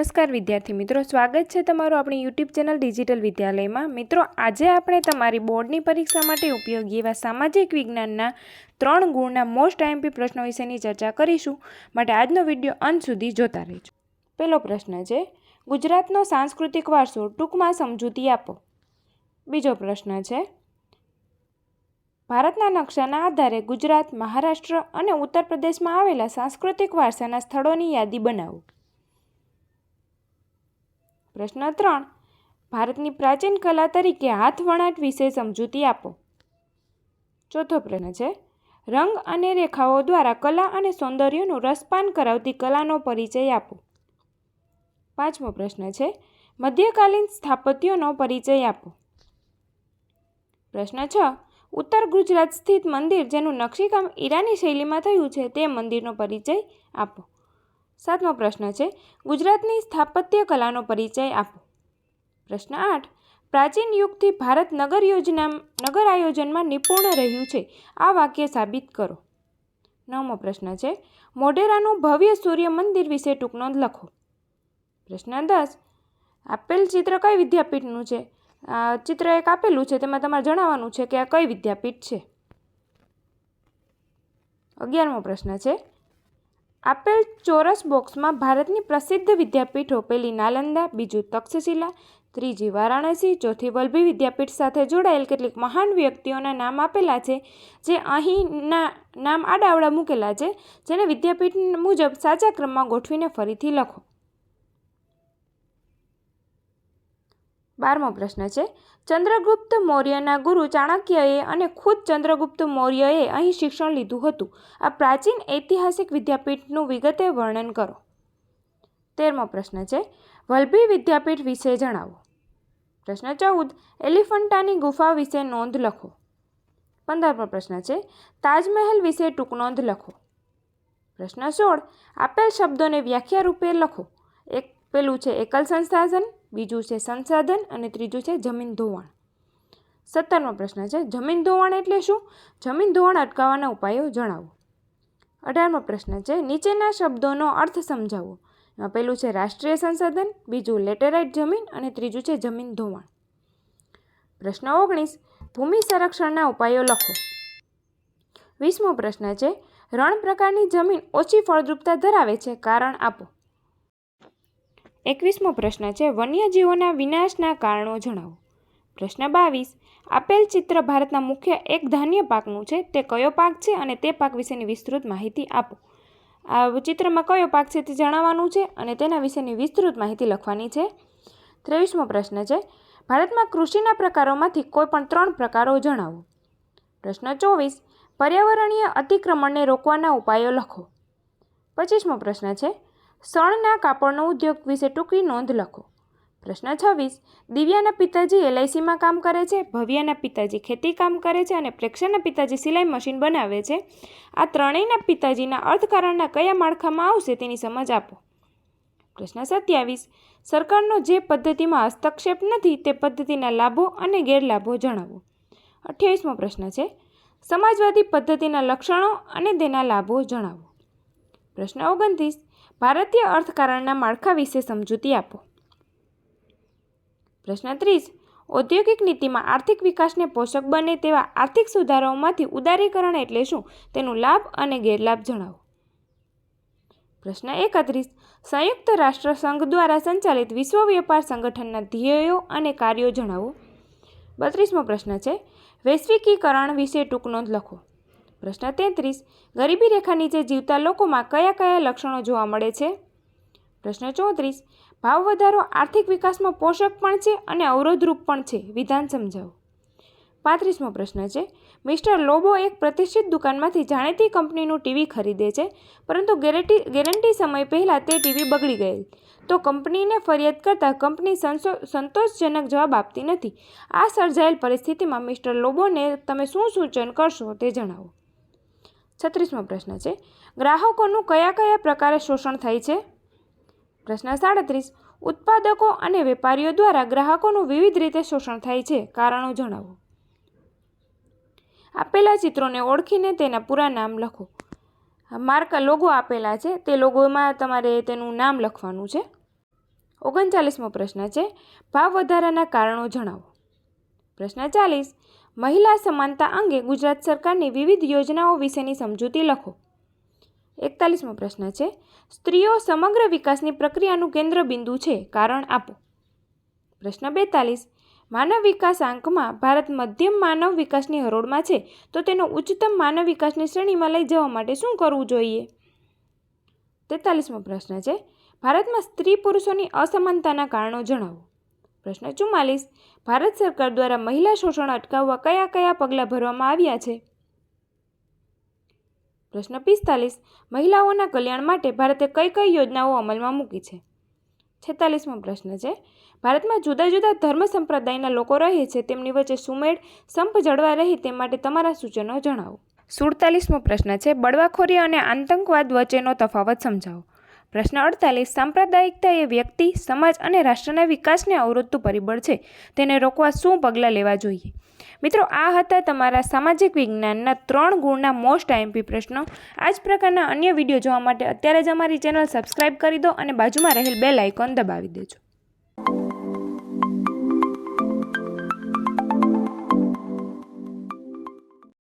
નમસ્કાર વિદ્યાર્થી મિત્રો, સ્વાગત છે તમારું આપણી યુટ્યુબ ચેનલ ડિજિટલ વિદ્યાલયમાં। મિત્રો, આજે આપણે તમારી બોર્ડની પરીક્ષા માટે ઉપયોગી એવા સામાજિક વિજ્ઞાનના 3 ગુણના મોસ્ટ આઈએમપી પ્રશ્નો વિશેની ચર્ચા કરીશું, માટે આજનો વિડીયો અંત સુધી જોતા રહેજો। પહેલો પ્રશ્ન છે, ગુજરાતનો સાંસ્કૃતિક વારસો ટૂંકમાં સમજૂતી આપો। બીજો પ્રશ્ન છે, ભારતના નકશાના આધારે ગુજરાત, મહારાષ્ટ્ર અને ઉત્તર પ્રદેશમાં આવેલા સાંસ્કૃતિક વારસાના સ્થળોની યાદી બનાવો। પ્રશ્ન 3, ભારતની પ્રાચીન કલા તરીકે હાથવણાટ વિશે સમજૂતી આપો। ચોથો પ્રશ્ન છે, રંગ અને રેખાઓ દ્વારા કલા અને સૌંદર્યનું રસપાન કરાવતી કલાનો પરિચય આપો। પાંચમો પ્રશ્ન છે, મધ્યકાલીન સ્થાપત્યોનો પરિચય આપો। પ્રશ્ન 6, ઉત્તર ગુજરાત સ્થિત મંદિર જેનું નકશીકામ ઈરાની શૈલીમાં થયું છે તે મંદિરનો પરિચય આપો। સાતમો પ્રશ્ન છે, ગુજરાતની સ્થાપત્ય કલાનો પરિચય આપો। પ્રશ્ન 8, પ્રાચીન યુગથી ભારત નગર આયોજનમાં નિપુણ રહ્યું છે, આ વાક્ય સાબિત કરો। નવમો પ્રશ્ન છે, મોઢેરાનું ભવ્ય સૂર્ય મંદિર વિશે ટૂંક નોંધ લખો। પ્રશ્ન 10, આપેલ ચિત્ર કઈ વિદ્યાપીઠનું છે? ચિત્ર એક આપેલું છે, તેમાં તમારે જણાવવાનું છે કે આ કઈ વિદ્યાપીઠ છે। 11મો પ્રશ્ન છે, આપેલ ચોરસ બોક્સમાં ભારતની પ્રસિદ્ધ વિદ્યાપીઠો, પહેલી નાલંદા, બીજું તક્ષશિલા, ત્રીજી વારાણસી, ચોથી વલ્લભી વિદ્યાપીઠ સાથે જોડાયેલ કેટલીક મહાન વ્યક્તિઓના નામ આપેલા છે, જે અહીંના નામ આડાઅવળા મૂકેલા છે, જેને વિદ્યાપીઠ મુજબ સાચા ક્રમમાં ગોઠવીને ફરીથી લખો। 12મો પ્રશ્ન છે, ચંદ્રગુપ્ત મૌર્યના ગુરુ ચાણક્યએ અને ખુદ ચંદ્રગુપ્ત મૌર્યએ અહીં શિક્ષણ લીધું હતું, આ પ્રાચીન ઐતિહાસિક વિદ્યાપીઠનું વિગતે વર્ણન કરો। 13મો પ્રશ્ન છે, વલ્લભી વિદ્યાપીઠ વિશે જણાવો। પ્રશ્ન 14, એલિફન્ટાની ગુફા વિશે નોંધ લખો। 15મો પ્રશ્ન છે, તાજમહેલ વિશે ટૂંક નોંધ લખો। પ્રશ્ન 16, આપેલ શબ્દોને વ્યાખ્યા રૂપે લખો। પહેલું છે એકલ સંસાધન, બીજું છે સંસાધન અને ત્રીજું છે જમીન ધોવાણ। 17મો પ્રશ્ન છે, જમીન ધોવાણ એટલે શું? જમીન ધોવાણ અટકાવવાના ઉપાયો જણાવો। 18મો પ્રશ્ન છે, નીચેના શબ્દોનો અર્થ સમજાવો। પહેલું છે રાષ્ટ્રીય સંસાધન, બીજું લેટેરાઇટ જમીન અને ત્રીજું છે જમીન ધોવાણ। પ્રશ્ન 19, ભૂમિ સંરક્ષણના ઉપાયો લખો। 20મો પ્રશ્ન છે, રણ પ્રકારની જમીન ઓછી ફળદ્રુપતા ધરાવે છે, કારણ આપો। 21મો પ્રશ્ન છે, વન્યજીવોના વિનાશના કારણો જણાવો। પ્રશ્ન 22, આપેલ ચિત્ર ભારતના મુખ્ય એક ધાન્ય પાકનું છે, તે કયો પાક છે અને તે પાક વિશેની વિસ્તૃત માહિતી આપો। આ ચિત્રમાં કયો પાક છે તે જણાવવાનું છે અને તેના વિશેની વિસ્તૃત માહિતી લખવાની છે। 23મો પ્રશ્ન છે, ભારતમાં કૃષિના પ્રકારોમાંથી કોઈ પણ 3 પ્રકારો જણાવો। પ્રશ્ન 24, પર્યાવરણીય અતિક્રમણને રોકવાના ઉપાયો લખો। 25મો પ્રશ્ન છે, શણના કાપડનો ઉદ્યોગ વિશે ટૂંકી નોંધ લખો। પ્રશ્ન 26, દિવ્યાના પિતાજી LICમાં કામ કરે છે, ભવ્યાના પિતાજી ખેતી કામ કરે છે અને પ્રેક્ષાના પિતાજી સિલાઈ મશીન બનાવે છે, આ ત્રણેયના પિતાજીના અર્થકારણના કયા માળખામાં આવશે તેની સમજ આપો। પ્રશ્ન 27, સરકારનો જે પદ્ધતિમાં હસ્તક્ષેપ નથી તે પદ્ધતિના લાભો અને ગેરલાભો જણાવો। 28મો પ્રશ્ન છે, સમાજવાદી પદ્ધતિના લક્ષણો અને તેના લાભો જણાવો। પ્રશ્ન 29, ભારતીય અર્થકારણના માળખા વિશે સમજૂતી આપો। પ્રશ્ન 30, ઔદ્યોગિક નીતિમાં આર્થિક વિકાસને પોષક બને તેવા આર્થિક સુધારાઓમાંથી ઉદારીકરણ એટલે શું, તેનું લાભ અને ગેરલાભ જણાવો। પ્રશ્ન 31, સંયુક્ત રાષ્ટ્ર સંઘ દ્વારા સંચાલિત વિશ્વ વેપાર સંગઠનના ધ્યેયો અને કાર્યો જણાવો। 32મો પ્રશ્ન છે, વૈશ્વિકીકરણ વિશે ટૂંક નોંધ લખો। પ્રશ્ન 33, ગરીબી રેખા નીચે જીવતા લોકોમાં કયા કયા લક્ષણો જોવા મળે છે? પ્રશ્ન 34, ભાવ વધારો આર્થિક વિકાસમાં પોષક પણ છે અને અવરોધરૂપ પણ છે, વિધાન સમજાવો। 35મો પ્રશ્ન છે, મિસ્ટર લોબો એક પ્રતિષ્ઠિત દુકાનમાંથી જાણીતી કંપનીનું ટીવી ખરીદે છે, પરંતુ ગેરંટી સમય પહેલાં તે ટીવી બગડી ગયેલ, તો કંપનીને ફરિયાદ કરતાં કંપની સંતોષજનક જવાબ આપતી નથી, આ સર્જાયેલ પરિસ્થિતિમાં મિસ્ટર લોબોને તમે શું સૂચન કરશો તે જણાવો। 36મો પ્રશ્ન છે, ગ્રાહકોનું કયા કયા પ્રકારે શોષણ થાય છે? પ્રશ્ન 37, ઉત્પાદકો અને વેપારીઓ દ્વારા ગ્રાહકોનું વિવિધ રીતે શોષણ થાય છે, કારણો જણાવો। આપેલા ચિત્રોને ઓળખીને તેના પૂરા નામ લખો। લોગો આપેલા છે, તે લોગોમાં તમારે તેનું નામ લખવાનું છે। 39મો પ્રશ્ન છે ભાવ વધારાના કારણો જણાવો. પ્રશ્ન 40 મહિલા સમાનતા અંગે ગુજરાત સરકારની વિવિધ યોજનાઓ વિશેની સમજૂતી લખો. 41મો પ્રશ્ન છે સ્ત્રીઓ સમગ્ર વિકાસની પ્રક્રિયાનું કેન્દ્ર બિંદુ છે, કારણ આપો. પ્રશ્ન 42 માનવ વિકાસાંકમાં ભારત મધ્યમ માનવ વિકાસની હરોળમાં છે, તો તેનો ઉચ્ચતમ માનવ વિકાસની શ્રેણીમાં લઈ જવા માટે શું કરવું જોઈએ? 43મો પ્રશ્ન છે ભારતમાં સ્ત્રી પુરુષોની અસમાનતાના કારણો જણાવો. પ્રશ્ન 44 ભારત સરકાર દ્વારા મહિલા શોષણ અટકાવવા કયા કયા પગલાં ભરવામાં આવ્યા છે? પ્રશ્ન 45 મહિલાઓના કલ્યાણ માટે ભારતે કઈ કઈ યોજનાઓ અમલમાં મૂકી છે? 46મો પ્રશ્ન છે ભારતમાં જુદા જુદા ધર્મ સંપ્રદાયના લોકો રહે છે, તેમની વચ્ચે સુમેળ સંપ જળવા રહે તે માટે તમારા સૂચનો જણાવો. 47મો પ્રશ્ન છે બળવાખોરી અને આતંકવાદ વચ્ચેનો તફાવત સમજાવો. પ્રશ્ન 48 સાંપ્રદાયિકતા એ વ્યક્તિ, સમાજ અને રાષ્ટ્રના વિકાસને અવરોધતું પરિબળ છે, તેને રોકવા શું પગલાં લેવા જોઈએ? મિત્રો, આ હતા તમારા સામાજિક વિજ્ઞાનના 3 ગુણના મોસ્ટ આઈએમપી પ્રશ્નો. આ જ પ્રકારના અન્ય વિડીયો જોવા માટે અત્યારે જ અમારી ચેનલ સબસ્ક્રાઇબ કરી દો અને બાજુમાં રહેલ બેલ આઇકોન દબાવી દેજો.